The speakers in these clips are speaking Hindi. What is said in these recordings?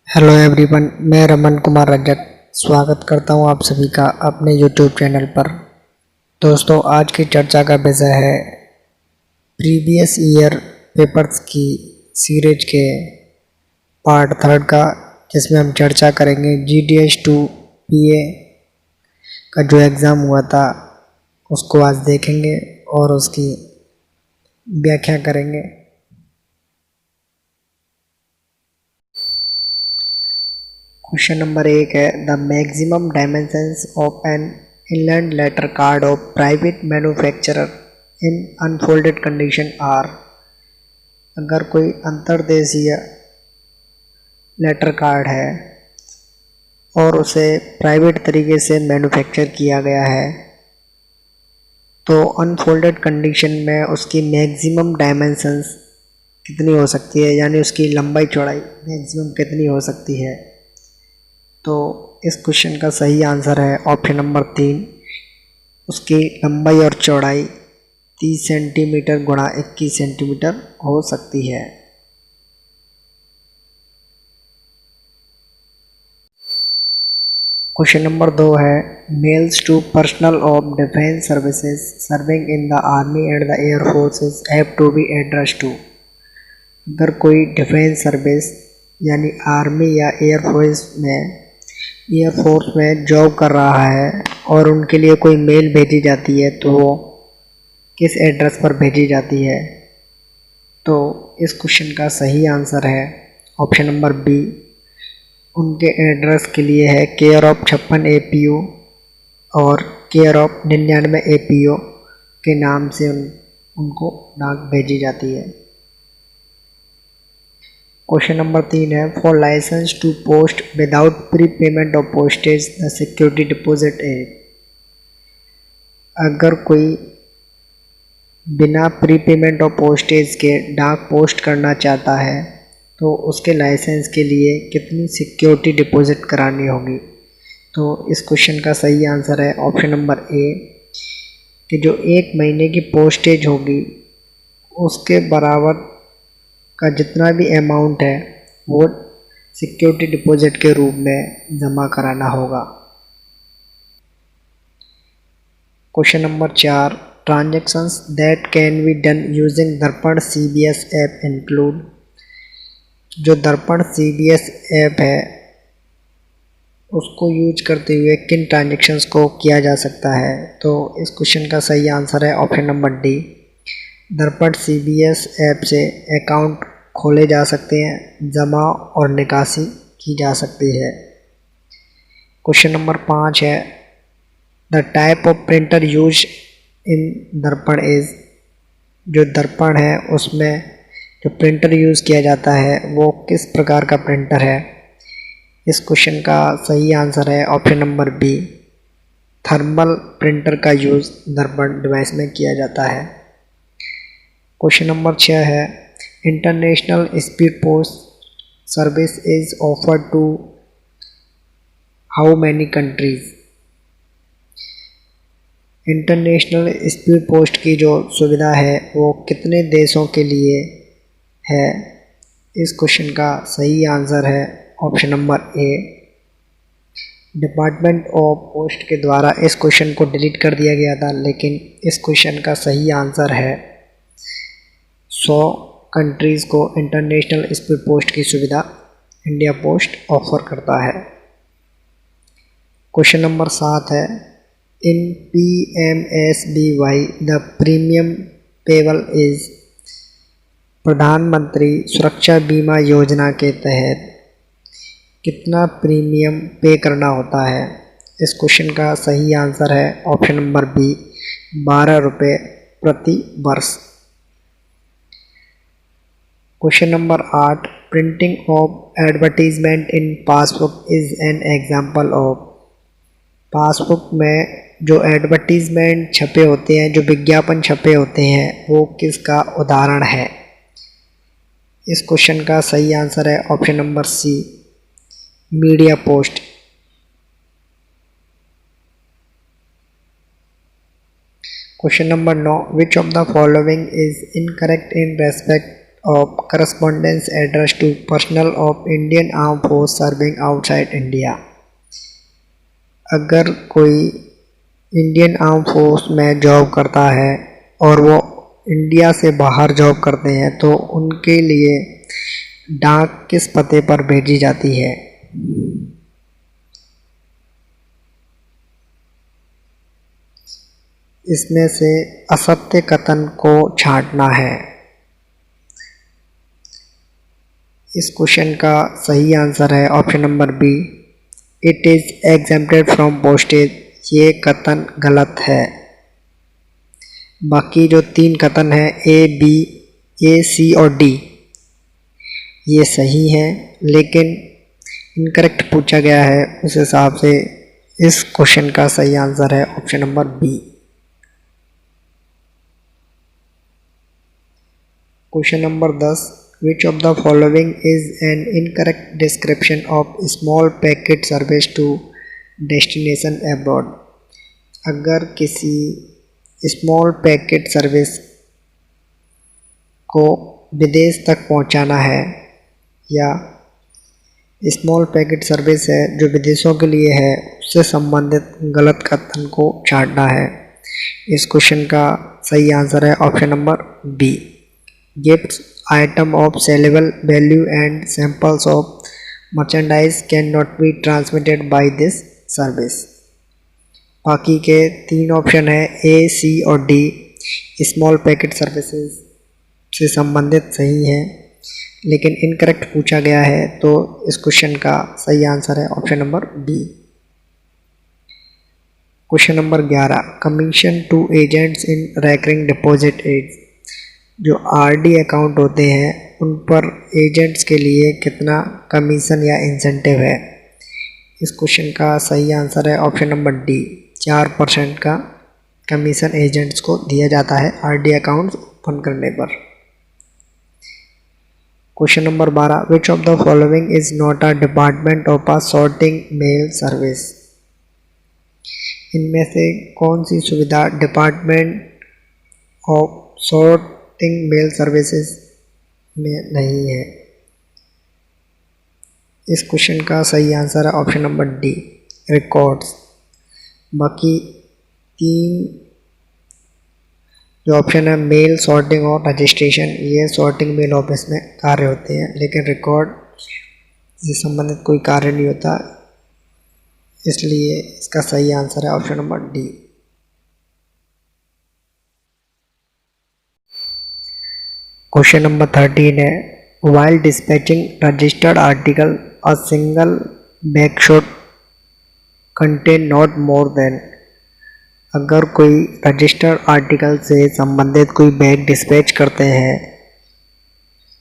हेलो एवरीवन, मैं रमन कुमार रजक स्वागत करता हूं आप सभी का अपने यूट्यूब चैनल पर। दोस्तों, आज की चर्चा का विषय है प्रीवियस ईयर पेपर्स की सीरीज के पार्ट थर्ड का, जिसमें हम चर्चा करेंगे GDS 2 PA का जो एग्ज़ाम हुआ था उसको आज देखेंगे और उसकी व्याख्या करेंगे। क्वेश्चन नंबर 1 है, the maximum dimensions of an inland letter card of private manufacturer in unfolded condition are. अगर कोई अंतर्देशीय लेटर कार्ड है और उसे प्राइवेट तरीके से मैन्युफैक्चर किया गया है तो अनफोल्डेड कंडीशन में उसकी मैक्सिमम डायमेंशंस कितनी हो सकती है, यानी उसकी लंबाई चौड़ाई मैक्सिमम कितनी हो सकती है। तो इस क्वेश्चन का सही आंसर है ऑप्शन नंबर 3। उसकी लंबाई और चौड़ाई 30 सेंटीमीटर गुणा 21 सेंटीमीटर हो सकती है। क्वेश्चन नंबर 2 है, mails to personnel of defence services serving in the army and the air forces have to be addressed to. अगर कोई डिफेंस सर्विस यानी आर्मी या एयरफोर्स में जॉब कर रहा है और उनके लिए कोई मेल भेजी जाती है तो वो किस एड्रेस पर भेजी जाती है। तो इस क्वेश्चन का सही आंसर है ऑप्शन नंबर बी। उनके एड्रेस के लिए है केयर ऑफ 56 APO और केयर ऑफ 99 APO के नाम से उनको डाक भेजी जाती है। क्वेश्चन नंबर 3 है, for licence to post without prepayment of postage the security deposit है। अगर कोई बिना प्री पेमेंट ऑफ पोस्टेज के डाक पोस्ट करना चाहता है तो उसके लाइसेंस के लिए कितनी सिक्योरिटी डिपॉजिट करानी होगी। तो इस क्वेश्चन का सही आंसर है ऑप्शन नंबर ए कि जो 1 महीने की पोस्टेज होगी उसके बराबर का जितना भी अमाउंट है वो सिक्योरिटी डिपॉजिट के रूप में जमा कराना होगा। Question number 4, transactions that can be done using दर्पण CBS ऐप इंक्लूड। जो दर्पण CBS ऐप है उसको यूज करते हुए किन ट्रांजैक्शंस को किया जा सकता है। तो इस क्वेश्चन का सही आंसर है ऑप्शन नंबर डी। दर्पण CBS ऐप से अकाउंट खोले जा सकते हैं, जमा और निकासी की जा सकती है। क्वेश्चन नंबर 5 है, the type of printer use in दर्पण इज। जो दर्पण है उसमें जो प्रिंटर यूज़ किया जाता है वो किस प्रकार का प्रिंटर है। इस क्वेश्चन का सही आंसर है option number B. Thermal printer का यूज़ दर्पण डिवाइस में किया जाता है। क्वेश्चन नंबर 6 है, international speed post service is offered to how many countries. International speed post की जो सुविधा है वो कितने देशों के लिए है। इस क्वेश्चन का सही आंसर है option number A. Department of post के द्वारा इस क्वेश्चन को डिलीट कर दिया गया था, लेकिन इस क्वेश्चन का सही आंसर है 100 कंट्रीज़ को इंटरनेशनल स्पीड पोस्ट की सुविधा इंडिया पोस्ट ऑफर करता है। क्वेश्चन नंबर 7 है, इन PMSBY the premium payable is. प्रधानमंत्री सुरक्षा बीमा योजना के तहत कितना प्रीमियम पे करना होता है। इस क्वेश्चन का सही आंसर है ऑप्शन नंबर बी, 12 रुपये प्रति वर्ष। Question number 8, printing of advertisement in passbook is an example of. Passbook में जो एडवर्टीजमेंट छपे होते हैं, जो विज्ञापन छपे होते हैं, वो किसका उदाहरण है। इस क्वेश्चन का सही आंसर है option number C, media post. Question number 9, which of the following is incorrect in respect of correspondence addressed to personnel of Indian Armed Force serving outside India। अगर कोई इंडियन आर्म फोर्स में जॉब करता है और वो इंडिया से बाहर जॉब करते हैं तो उनके लिए डाक किस पते पर भेजी जाती है? इसमें से असत्य कथन को छांटना है। इस क्वेश्चन का सही आंसर है option number B, it is exempted from postage. ये कथन गलत है। बाकी जो 3 कथन है ए, बी, ए, सी और डी ये सही है, लेकिन इनकरेक्ट पूछा गया है, उस हिसाब से इस क्वेश्चन का सही आंसर है option number B. Question number 10, which of the following is an incorrect description of small packet service to destination abroad. अगर किसी स्मॉल पैकेट सर्विस को विदेश तक पहुंचाना है या स्मॉल पैकेट सर्विस है जो विदेशों के लिए है, उससे संबंधित गलत कथन को छांटना है। इस क्वेश्चन का सही आंसर है option number B, gifts item of saleable value and samples of merchandise can not be transmitted by this service. बाकी के 3 ऑप्शन है ए, सी और डी स्मॉल पैकेट सर्विसेज से संबंधित सही है, लेकिन इनकरेक्ट पूछा गया है, तो इस क्वेश्चन का सही आंसर है option number B. Question number 11, commission to agents in recurring deposit ads. जो आरडी अकाउंट होते हैं उन पर एजेंट्स के लिए कितना कमीशन या इंसेंटिव है? इस क्वेश्चन का सही आंसर है ऑप्शन नंबर डी, 4% का कमीशन एजेंट्स को दिया जाता है आरडी अकाउंट ओपन करने पर। Question number 12, which of the following is not a department of a sorting mail service. इनमें से कौन सी सुविधा department of sorting mail services में नहीं है? इस क्वेश्चन का सही आंसर है ऑप्शन नंबर डी, रिकॉर्ड्स। बाकी 3 जो ऑप्शन है मेल सॉर्टिंग और रजिस्ट्रेशन, ये सॉर्टिंग मेल ऑफिस में कार्य होते हैं, लेकिन रिकॉर्ड से संबंधित कोई कार्य नहीं होता, इसलिए इसका सही आंसर है option number D. Question number 13 है, while dispatching registered article a single bag should contain not more than. अगर कोई रजिस्टर्ड आर्टिकल से संबंधित कोई बैग डिस्पैच करते हैं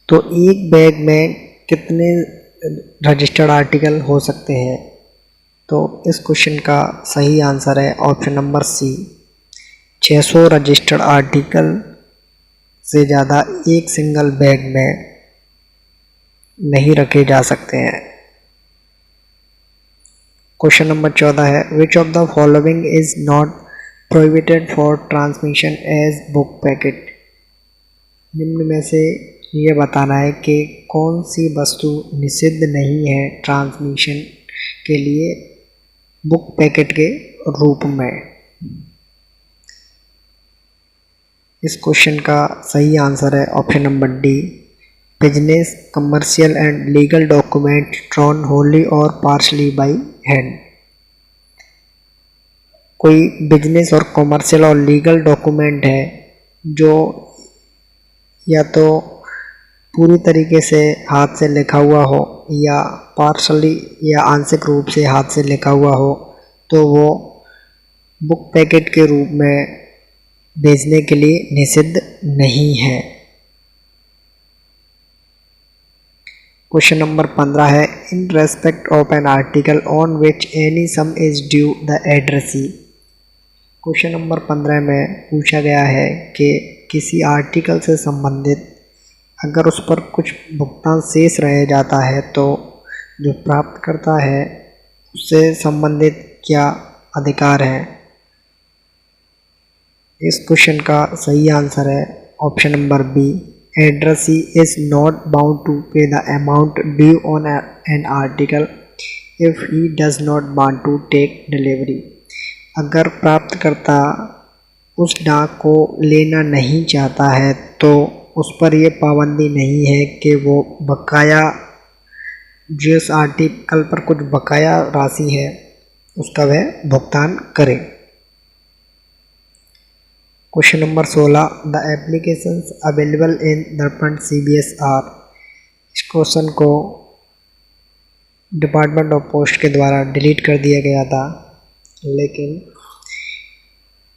तो एक बैग में कितने रजिस्टर्ड आर्टिकल हो सकते हैं? तो इस क्वेश्चन का सही आंसर है option number C, 600 registered article से ज़्यादा एक सिंगल बैग में नहीं रखे जा सकते हैं। क्वेश्चन नंबर 14 है, which of the following is not prohibited for transmission as book packet. निम्न में से ये बताना है कि कौन सी वस्तु निषिद्ध नहीं है ट्रांसमिशन के लिए बुक पैकेट के रूप में। इस क्वेश्चन का सही आंसर है option number D, business, commercial and legal document drawn Holi और पार्शली बाय हैंड। कोई बिजनेस और कमर्शियल और लीगल डॉक्यूमेंट है जो या तो पूरी तरीके से हाथ से लिखा हुआ हो या पार्शली या आंशिक रूप से हाथ से लिखा हुआ हो, तो वो बुक पैकेट के रूप में भेजने के लिए निषिद्ध नहीं है। क्वेश्चन नंबर 15 है, in respect of an article on which any some is due the addressee. Question number 15 में पूछा गया है कि किसी आर्टिकल से संबंधित अगर उस पर कुछ भुगतान शेष रह जाता है तो जो प्राप्त करता है उससे संबंधित क्या अधिकार है? इस क्वेश्चन का सही आंसर है option number B, addressee is not bound to pay the amount due on an article if he does not want to take delivery. अगर प्राप्तकर्ता उस डाक को लेना नहीं चाहता है तो उस पर यह पाबंदी नहीं है कि वो बकाया जिस आर्टिकल पर कुछ बकाया राशि है उसका वह भुगतान करे। Question number 16, the applications available in दर्पण CBS आर। इस क्वेश्चन को डिपार्टमेंट ऑफ पोस्ट के द्वारा डिलीट कर दिया गया था, लेकिन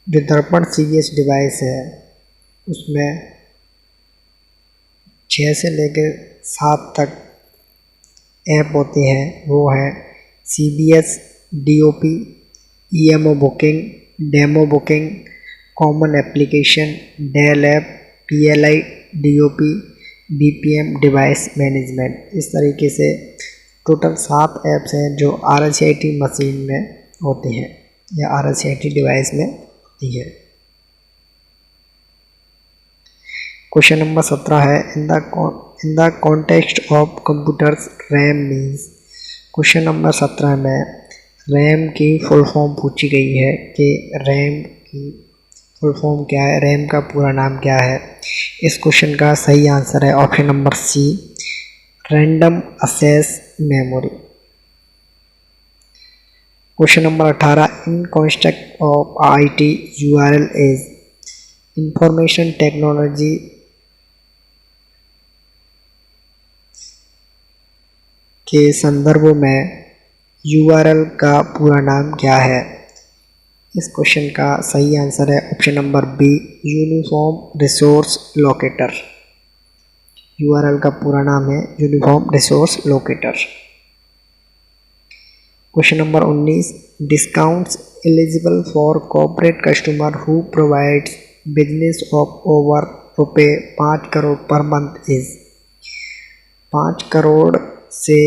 जो दर्पण CBS डिवाइस है उसमें 6 से लेकर 7 तक ऐप होते हैं। वो है CBS DOP, EMO booking, demo booking, common application, Dell app, PLI, DOP, BPM device management. इस तरीके से टोटल 7 ऐप्स हैं जो RCIT मशीन में होती हैं या RCIT डिवाइस में होती है। क्वेश्चन नंबर 17 है, in the context of computers RAM means. Question number 17 में रैम की फुल फॉर्म पूछी गई है कि रैम की फुल फॉर्म क्या है, रैम का पूरा नाम क्या है। इस क्वेश्चन का सही आंसर है option number C, random access memory. Question number 18, in construct of IT URL is. Information technology के संदर्भ में URL का पूरा नाम क्या है। इस क्वेश्चन का सही आंसर है option number B, uniform resource locator. URL का पूरा नाम है uniform resource locator. Question number 19, discounts eligible for corporate customer who provides business of over ₹5 crore per month is. 5 crore से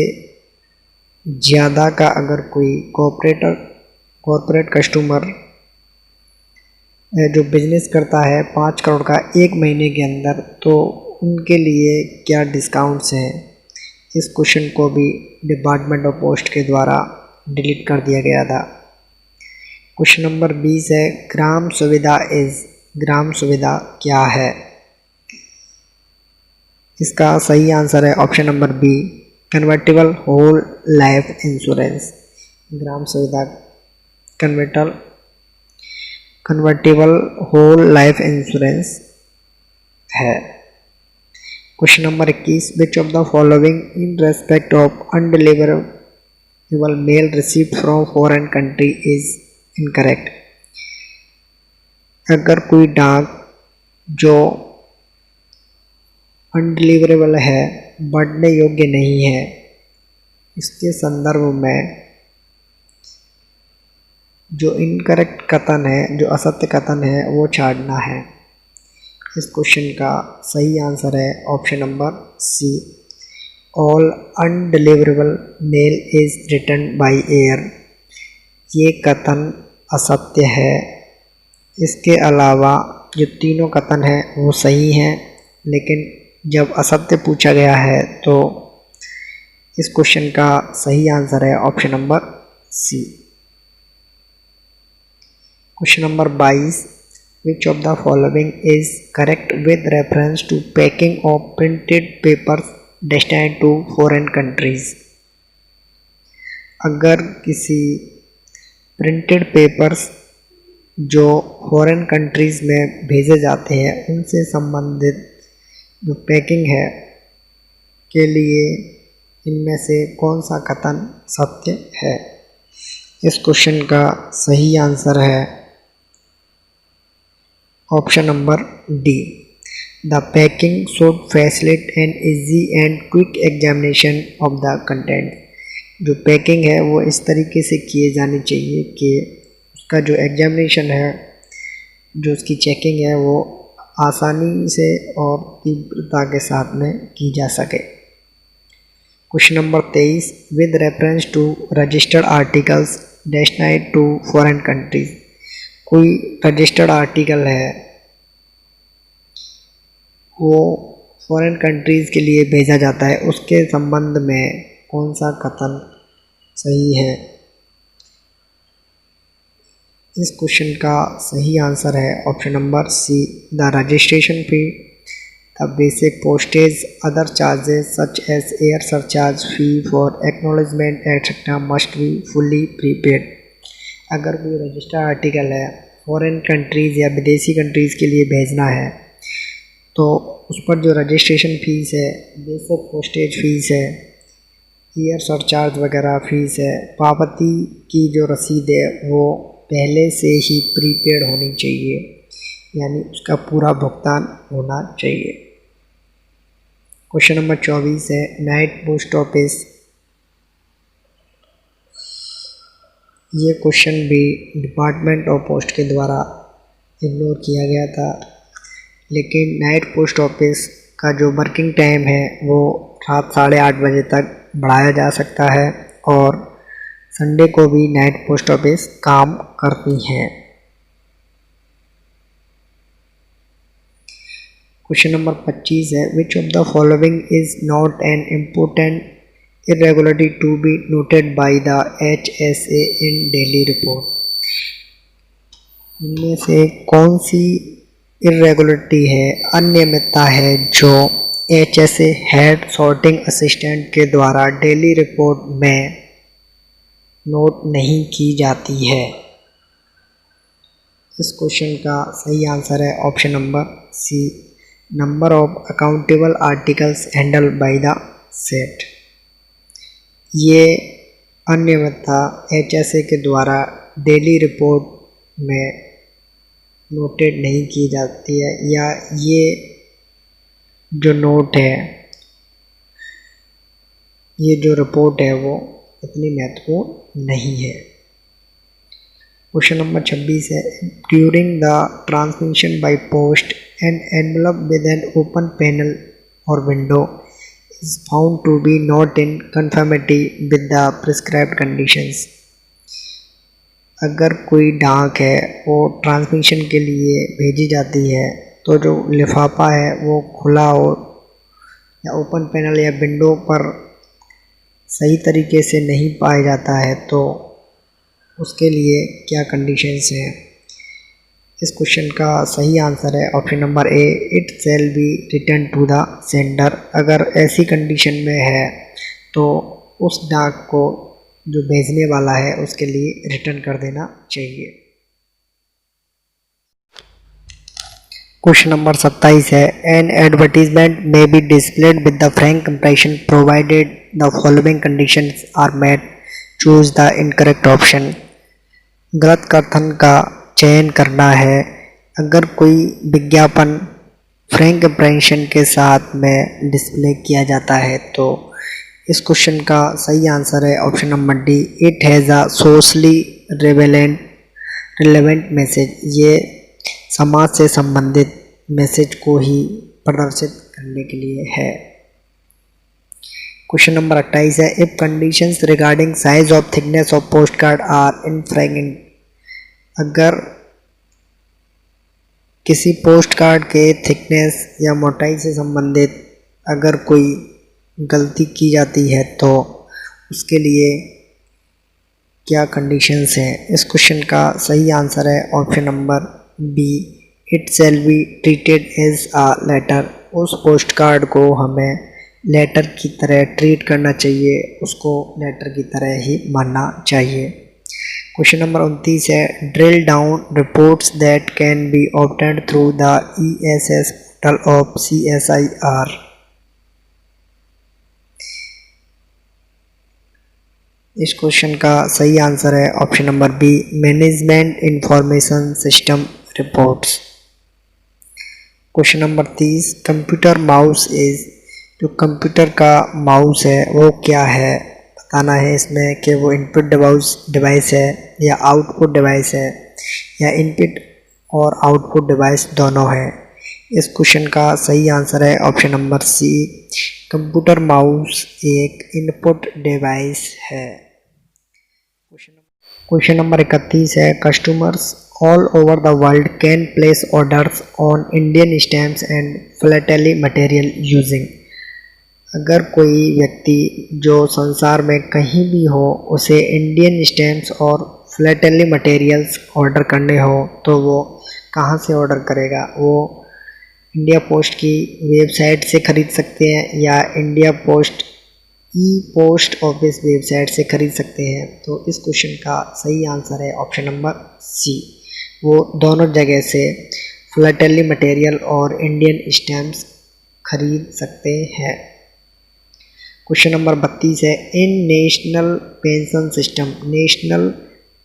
ज़्यादा का अगर कोई कॉर्पोरेट कस्टमर जो बिजनेस करता है 5 करोड़ का 1 महीने के अंदर, तो उनके लिए क्या डिस्काउंट्स हैं। इस क्वेश्चन को भी डिपार्टमेंट ऑफ पोस्ट के द्वारा डिलीट कर दिया गया था। क्वेश्चन नंबर 20 है, ग्राम सुविधा इज। ग्राम सुविधा क्या है। इसका सही आंसर है option number B, convertible whole life insurance. Gram Suvidha convertible whole life insurance है। Question number 21, which of the following in respect of undeliverable mail received from foreign country is incorrect. अगर कोई डाक जो अनडिलीवरेबल है, बढ़ने योग्य नहीं है, इसके संदर्भ में जो इनकरेक्ट कथन है, जो असत्य कथन है, वो छाड़ना है। इस क्वेश्चन का सही आंसर है option number C, all undeliverable mail is return by air. ये कथन असत्य है। इसके अलावा जो तीनों कथन हैं वो सही हैं, लेकिन जब असत्य पूछा गया है तो इस क्वेश्चन का सही आंसर है option number C। Question number 22, which of the following is correct with reference to packing of printed papers destined to foreign countries. अगर किसी प्रिंटेड पेपर्स जो फॉरेन कंट्रीज में भेजे जाते हैं उनसे संबंधित जो पैकिंग है के लिए इनमें से कौन सा कथन सत्य है। इस क्वेश्चन का सही आंसर है option number D, the packing should facilitate an easy and quick examination of the content. जो पैकिंग है वो इस तरीके से किए जानी चाहिए कि उसका जो एग्जामिनेशन है, जो उसकी चेकिंग है, वो आसानी से और तीव्रता के साथ में की जा सके। Question number 23, with reference to registered articles destined to foreign countries. कोई रजिस्टर्ड आर्टिकल है वो फॉरेन कंट्रीज़ के लिए भेजा जाता है उसके संबंध में कौन सा कथन सही है? इस क्वेश्चन का सही आंसर है option number C, the registration fee, the basic postage, other charges such as air surcharge, fee for acknowledgement etcetera must be fully prepaid. अगर कोई रजिस्टर्ड आर्टिकल है फॉरेन कंट्रीज़ या विदेशी कंट्रीज़ के लिए भेजना है तो उस पर जो रजिस्ट्रेशन फ़ीस है, बेसिक पोस्टेज फ़ीस है, एयर सरचार्ज वगैरह फ़ीस है, पावती की जो रसीद है वो पहले से ही प्रीपेड होनी चाहिए, यानी उसका पूरा भुगतान होना चाहिए। क्वेश्चन नंबर 24 है नाइट पोस्ट ऑफिस। ये क्वेश्चन भी डिपार्टमेंट ऑफ पोस्ट के द्वारा इग्नोर किया गया था, लेकिन नाइट पोस्ट ऑफिस का जो वर्किंग टाइम है वो रात 8:30 बजे तक बढ़ाया जा सकता है और संडे को भी नाइट पोस्ट ऑफिस काम करती हैं। क्वेश्चन नंबर 25 है which of the following is not an important irregularity to be noted by the HSA in daily report। इनमें से कौन सी irregularity है, अनियमितता है जो HSA हेड सॉर्टिंग असिस्टेंट के द्वारा डेली रिपोर्ट में नोट नहीं की जाती है? इस क्वेश्चन का सही आंसर है option number C, number of accountable articles handled by the set. ये अनियमितता HSA के द्वारा डेली रिपोर्ट में नोटेड नहीं की जाती है, या ये जो नोट है, ये जो रिपोर्ट है वो इतनी महत्वपूर्ण नहीं है। क्वेश्चन नंबर 26 है during the transmission by post N envelope with an open panel और window is found to be not in conformity with the prescribed conditions। अगर कोई डाक है वो ट्रांसमिशन के लिए भेजी जाती है तो जो लिफाफा है वो खुला हो या ओपन पैनल या विंडो पर सही तरीके से नहीं पाया जाता है तो उसके लिए क्या कंडीशंस हैं? इस क्वेश्चन का सही आंसर है option number A, it shall be return to the sender. अगर ऐसी कंडीशन में है तो उस डाक को जो भेजने वाला है उसके लिए रिटर्न कर देना चाहिए। क्वेश्चन नंबर 27 है an advertisement may be displayed with the frank compression provided the following conditions are met, choose the incorrect option. गलत कथन का चयन करना है। अगर कोई विज्ञापन फ्रैंक कंप्रेशन के साथ में डिस्प्ले किया जाता है तो इस क्वेश्चन का सही आंसर है option number D, it has a socially relevant message. ये समाज से संबंधित मैसेज को ही प्रदर्शित करने के लिए है। क्वेश्चन नंबर 28 है if conditions regarding size of thickness of post card are infringed. अगर किसी पोस्ट कार्ड के थिकनेस या मोटाई से संबंधित अगर कोई गलती की जाती है तो उसके लिए क्या कंडीशंस हैं? इस क्वेश्चन का सही आंसर है option number B, it shall be treated as a letter. उस पोस्ट कार्ड को हमें लेटर की तरह ट्रीट करना चाहिए, उसको लेटर की तरह ही मानना चाहिए। क्वेश्चन नंबर 29 है drill down reports that can be obtained through the ESS portal of CSIR। इस क्वेश्चन का सही आंसर है option number B, management information system reports. Question number 30 computer mouse is, जो कंप्यूटर का माउस है वो क्या है? बताना है इसमें कि वो इनपुट डिवाइस है या आउटपुट डिवाइस है या इनपुट और आउटपुट डिवाइस दोनों है। इस क्वेश्चन का सही आंसर है option number C, computer mouse एक इनपुट डिवाइस है। क्वेश्चन नंबर 31 है customers all over the world can place orders on Indian stamps and philately material using। अगर कोई व्यक्ति जो संसार में कहीं भी हो उसे इंडियन स्टैम्प्स और फिलाटेली मटेरियल्स ऑर्डर करने हो तो वो कहाँ से ऑर्डर करेगा? वो इंडिया पोस्ट की वेबसाइट से ख़रीद सकते हैं या India post post office website से ख़रीद सकते हैं। तो इस क्वेश्चन का सही आंसर है ऑप्शन नंबर सी। वो दोनों जगह से फिलाटेली मटेरियल और इंडियन स्टैम्प्स खरीद सकते हैं। क्वेश्चन नंबर 32 है, in national pension system, national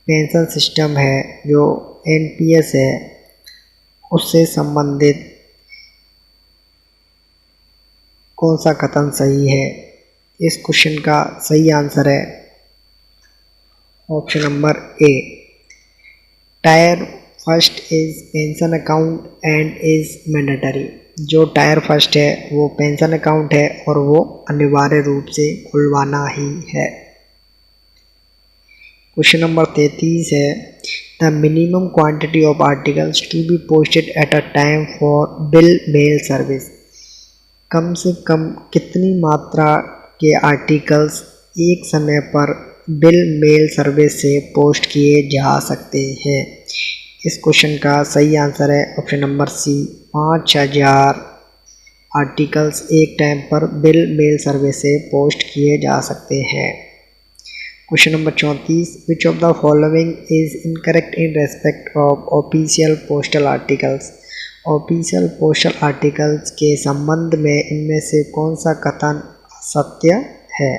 pension system है जो एनपीएस है उससे संबंधित कौन सा कथन सही है? इस क्वेश्चन का सही आंसर है option number A. Tyre first is pension account and is mandatory. जो टायर फर्स्ट है वो पेंशन अकाउंट है और वो अनिवार्य रूप से खुलवाना ही है। क्वेश्चन नंबर 33 है, the minimum quantity of articles to be posted at a time for bill mail service. कम से कम कितनी मात्रा के आर्टिकल्स एक समय पर बिल मेल सर्विस से पोस्ट किए जा सकते हैं? इस क्वेश्चन का सही आंसर है ऑप्शन नंबर सी, 5000 आर्टिकल्स एक टाइम पर बिल मेल सर्विस से पोस्ट किए जा सकते हैं। Question number 34, which of the following is incorrect in respect of official postal articles. Official postal articles के संबंध में इनमें से कौन सा कथन सत्य है?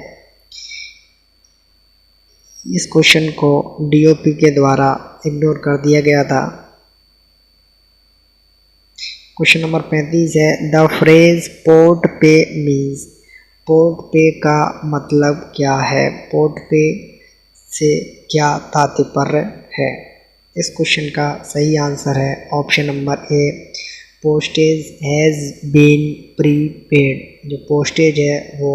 इस क्वेश्चन को डीओपी के द्वारा इग्नोर कर दिया गया था। क्वेश्चन नंबर 35 है, द फ्रेज पोर्ट पे मीन्स। पोर्ट पे का मतलब क्या है? पोर्ट पे से क्या तात्पर्य है? इस क्वेश्चन का सही आंसर है option number A, postage has been prepaid. जो पोस्टेज है वो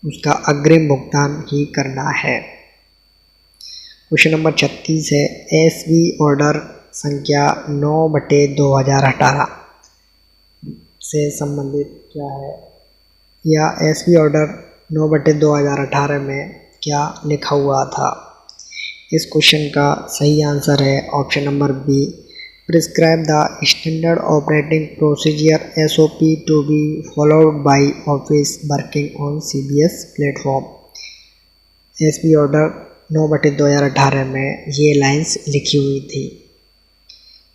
उसका अग्रिम भुगतान ही करना है। क्वेश्चन नंबर 36 है, एसबी ऑर्डर संख्या 9/2018 से संबंधित क्या है? या एसबी ऑर्डर 9/2018 में क्या लिखा हुआ था? इस क्वेश्चन का सही आंसर है option number B, prescribe the standard operating procedure SOP to be followed by office working on CBS platform. SB order 9/2018 में ये लाइंस लिखी हुई थी।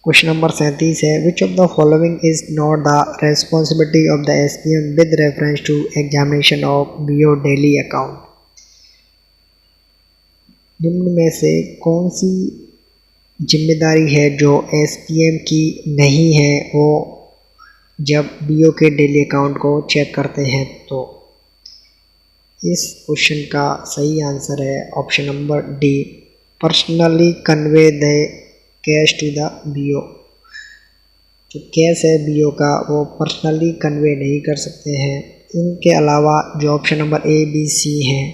क्वेश्चन नंबर 37 है, which of the following is not the responsibility of the SPM with reference to examination of BO daily account. निम्न में से कौन सी जिम्मेदारी है जो एसपीएम की नहीं है वो जब बीओ के डेली अकाउंट को चेक करते हैं? तो इस क्वेश्चन का सही आंसर है option number D, personally convey the cash to the BO. जो कैश है बीओ का वो पर्सनली कन्वे नहीं कर सकते हैं। इनके अलावा जो option number A B C हैं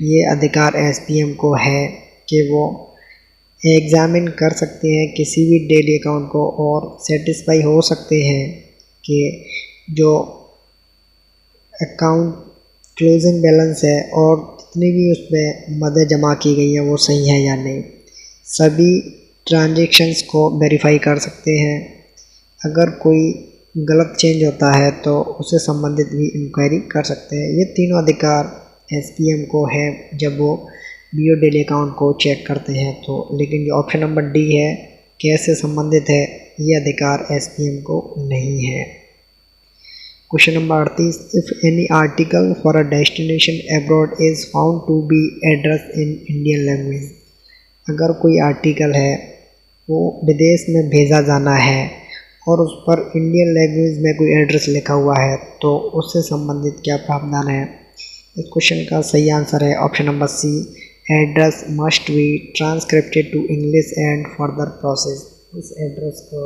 ये अधिकार एसपीएम को है कि वो एग्ज़ामिन कर सकते हैं किसी भी डेली अकाउंट को और सेटिस्फाई हो सकते हैं कि जो अकाउंट क्लोजिंग बैलेंस है और जितनी भी उसमें मदें जमा की गई हैं वो सही है या नहीं। सभी ट्रांजैक्शंस को वेरीफाई कर सकते हैं। अगर कोई गलत चेंज होता है तो उससे संबंधित भी इंक्वायरी कर सकते हैं। ये तीनों अधिकार एसपीएम को है जब वो बीओ डेली अकाउंट को चेक करते हैं। तो लेकिन जो ऑप्शन नंबर डी है कैश से संबंधित है ये अधिकार एसपीएम को नहीं है। Question number 38, if any article for a destination abroad is found to be address in Indian language. अगर कोई आर्टिकल है वो विदेश में भेजा जाना है और उस पर इंडियन लैंग्वेज में कोई एड्रेस लिखा हुआ है तो उससे संबंधित क्या प्रावधान है? इस क्वेश्चन का सही आंसर है option number C, address must be transcripted to English and further process. उस एड्रेस को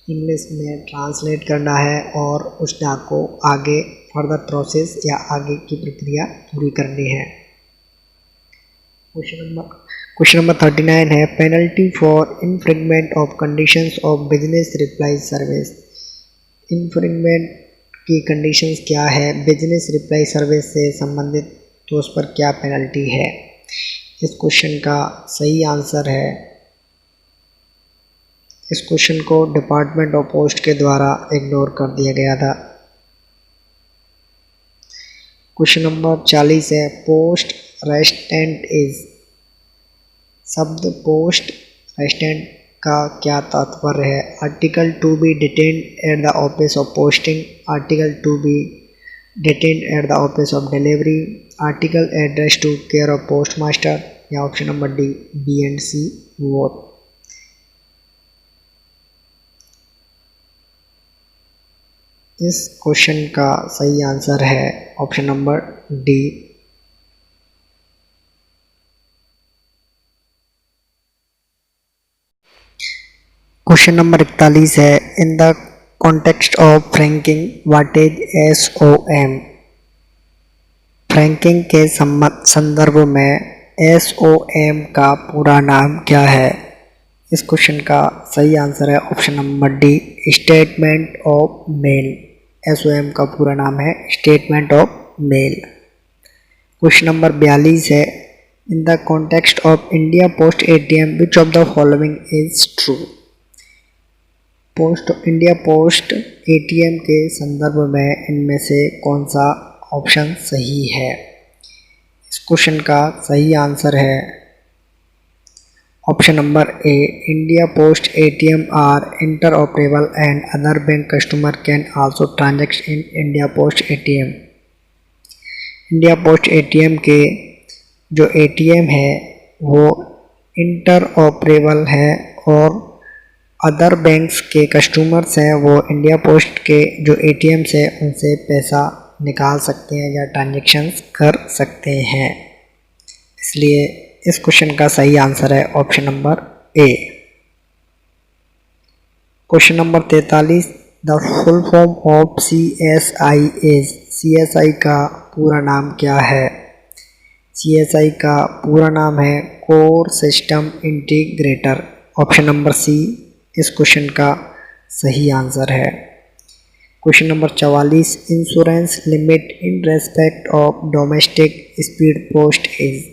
इंग्लिश में ट्रांसलेट करना है और उस डाक को आगे फर्दर प्रोसेस या आगे की प्रक्रिया पूरी करनी है। क्वेश्चन नंबर 39 है penalty for infringement of conditions of business reply service. Infringement की कंडीशंस क्या है बिजनेस रिप्लाई सर्विस से संबंधित, तो उस पर क्या पेनल्टी है। इस क्वेश्चन का सही आंसर है, इस क्वेश्चन को डिपार्टमेंट ऑफ पोस्ट के द्वारा इग्नोर कर दिया गया था। क्वेश्चन नंबर 40 है पोस्ट रेस्टेंट इज। शब्द पोस्ट रेस्टेंट का क्या तात्पर्य है। Article to be detained at the office of posting, article to be detained at the office of delivery, article address to care of post master, या option number D B and C both. इस क्वेश्चन का सही आंसर है option number D. Question number 41 है in the context of franking what is SOM। Franking के संदर्भ में SOM का पूरा नाम क्या है। इस क्वेश्चन का सही आंसर है option number D statement of male. SOM का पूरा नाम है statement of male. Question number 42 है in the context of India post ATM which of the following is true. India post ATM के संदर्भ में इनमें से कौन सा ऑप्शन सही है। इस क्वेश्चन का सही आंसर है option number A India post ATM are interoperable and other bank customer can also transact in India post ATM। India post ATM के जो ATM है वो इंटरऑपरेबल है और अदर बैंक्स के कस्टमर्स हैं वो इंडिया पोस्ट के जो ATMs है उनसे पैसा निकाल सकते हैं या ट्रांजैक्शंस कर सकते हैं। इसलिए इस क्वेश्चन का सही आंसर है option number A. Question number 43 the full form of CSI is. CSI का पूरा नाम क्या है। CSI का पूरा नाम है core system integrator. Option number C इस क्वेश्चन का सही आंसर है। Question number 44 insurance limit in respect of domestic speed post is.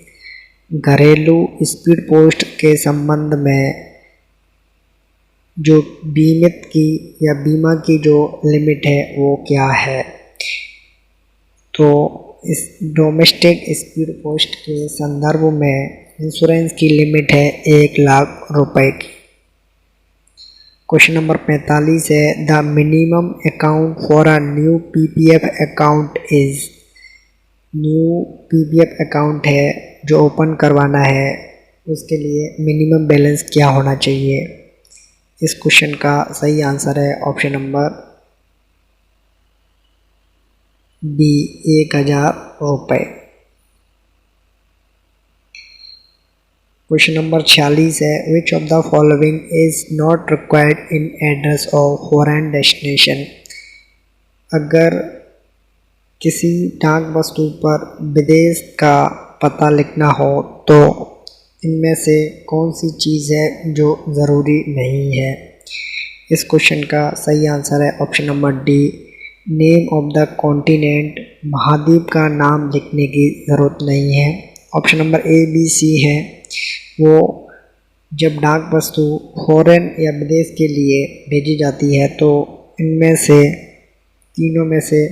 घरेलू स्पीड पोस्ट के संबंध में जो बीमित की या बीमा की जो लिमिट है वो क्या है। तो इस डोमेस्टिक स्पीड पोस्ट के संदर्भ में इंश्योरेंस की लिमिट है 1 लाख रुपए की। क्वेश्चन नंबर 45 है the minimum account for a new PPF account is. New PPF account है जो ओपन करवाना है उसके लिए मिनिमम बैलेंस क्या होना चाहिए। इस क्वेश्चन का सही आंसर है ऑप्शन नंबर बी 1000 रुपये। क्वेश्चन नंबर 46 है which of the following is not required in address of foreign destination. अगर किसी डाक वस्तु पर विदेश का पता लिखना हो तो इनमें से कौन सी चीज़ है जो ज़रूरी नहीं है। इस क्वेश्चन का सही आंसर है option number D name of the continent. महाद्वीप का नाम लिखने की ज़रूरत नहीं है। Option number A B C है वो जब डाक वस्तु फॉरेन या विदेश के लिए भेजी जाती है तो इनमें से तीनों में से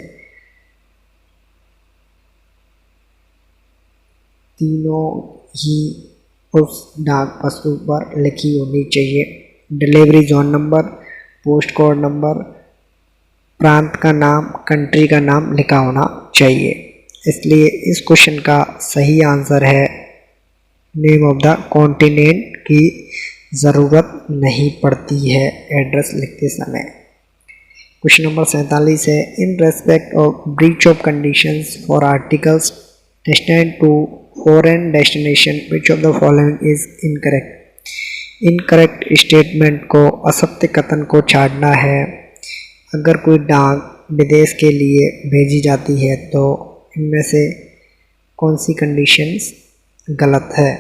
तीनों ही उस डाक वस्तु पर लिखी होनी चाहिए। Delivery zone number, post code number, प्रांत का नाम, कंट्री का नाम लिखा होना चाहिए। इसलिए इस क्वेश्चन का सही आंसर है नेम ऑफ द कॉन्टिनेंट की ज़रूरत नहीं पड़ती है एड्रेस लिखते समय। क्वेश्चन नंबर 47 है in respect of breach of conditions for articles destined to foreign destination which of the following is incorrect. Incorrect statement को, असत्य कथन को छाड़ना है। अगर कोई डाक विदेश के लिए भेजी जाती है तो इनमें से कौन सी कंडीशंस गलत है।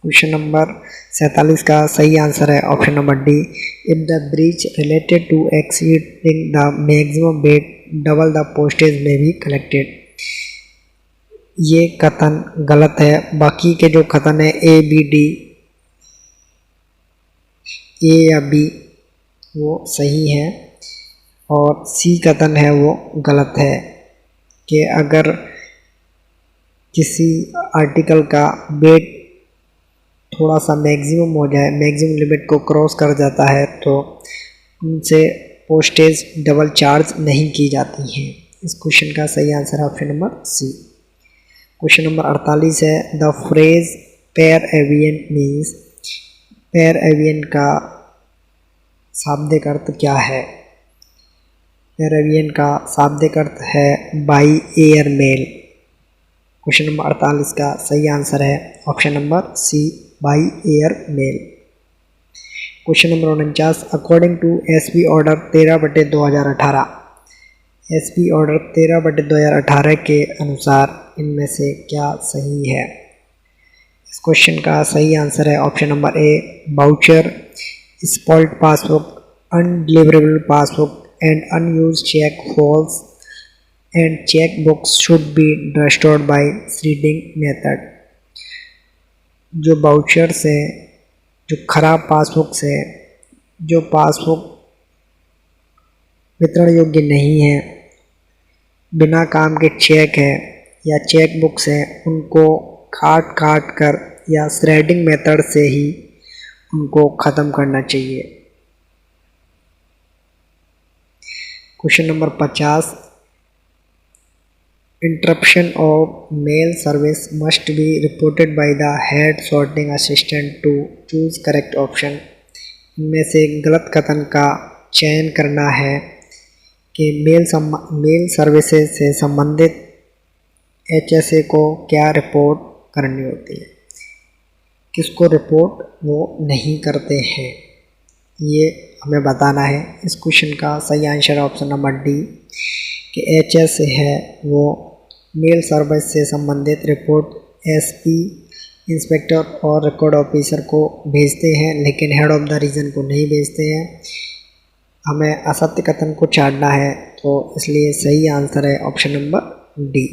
क्वेश्चन नंबर 47 का सही आंसर है option number D. If the breach related to exceeding the maximum weight double the postage में भी कलेक्टेड। ये कथन गलत है। बाकी के जो कथन है ए बी डी, ए या बी, वो सही है और सी कथन है वो गलत है कि अगर किसी आर्टिकल का वेट थोड़ा सा मैक्सिमम हो जाए, मैक्सिमम लिमिट को क्रॉस कर जाता है, तो उनसे पोस्टेज डबल चार्ज नहीं की जाती है। इस क्वेश्चन का सही आंसर है option number C. Question number 48 है the phrase par avion means. Par avion का शाब्दिक अर्थ क्या है? पेयर एवियन का शाब्दिक अर्थ है by air mail. Question number 48 का सही आंसर है option number C, by air mail. Question number 49 according to SP order 13/2018। SP order 13/2018 के अनुसार इनमें से क्या सही है? इस क्वेश्चन का सही आंसर है option number A, voucher, spoiled passbook, undeliverable passbook and unused cheque falls and cheque books should be restored by seeding method. जो बाउचर्स हैं, जो खराब पासबुक्स हैं, जो पासबुक वितरण योग्य नहीं है, बिना काम के चेक है या चेक बुक्स हैं, उनको काट काट कर या श्रेडिंग मेथड से ही उनको ख़त्म करना चाहिए। Question number 50 interruption of mail service must be reported by the head sorting assistant to choose correct option. इनमें से गलत कथन का चयन करना है कि मेल सर्विसेज से संबंधित HSA को क्या रिपोर्ट करनी होती है, किसको रिपोर्ट वो नहीं करते हैं, ये हमें बताना है। इस क्वेश्चन का सही आंसर ऑप्शन नंबर डी कि HSA है वो मेल सर्विस से संबंधित रिपोर्ट SP, इंस्पेक्टर और रिकॉर्ड ऑफिसर को भेजते हैं, लेकिन हेड ऑफ द रीजन को नहीं भेजते हैं। हमें असत्य कथन को छाड़ना है, तो इसलिए सही आंसर है ऑप्शन नंबर डी।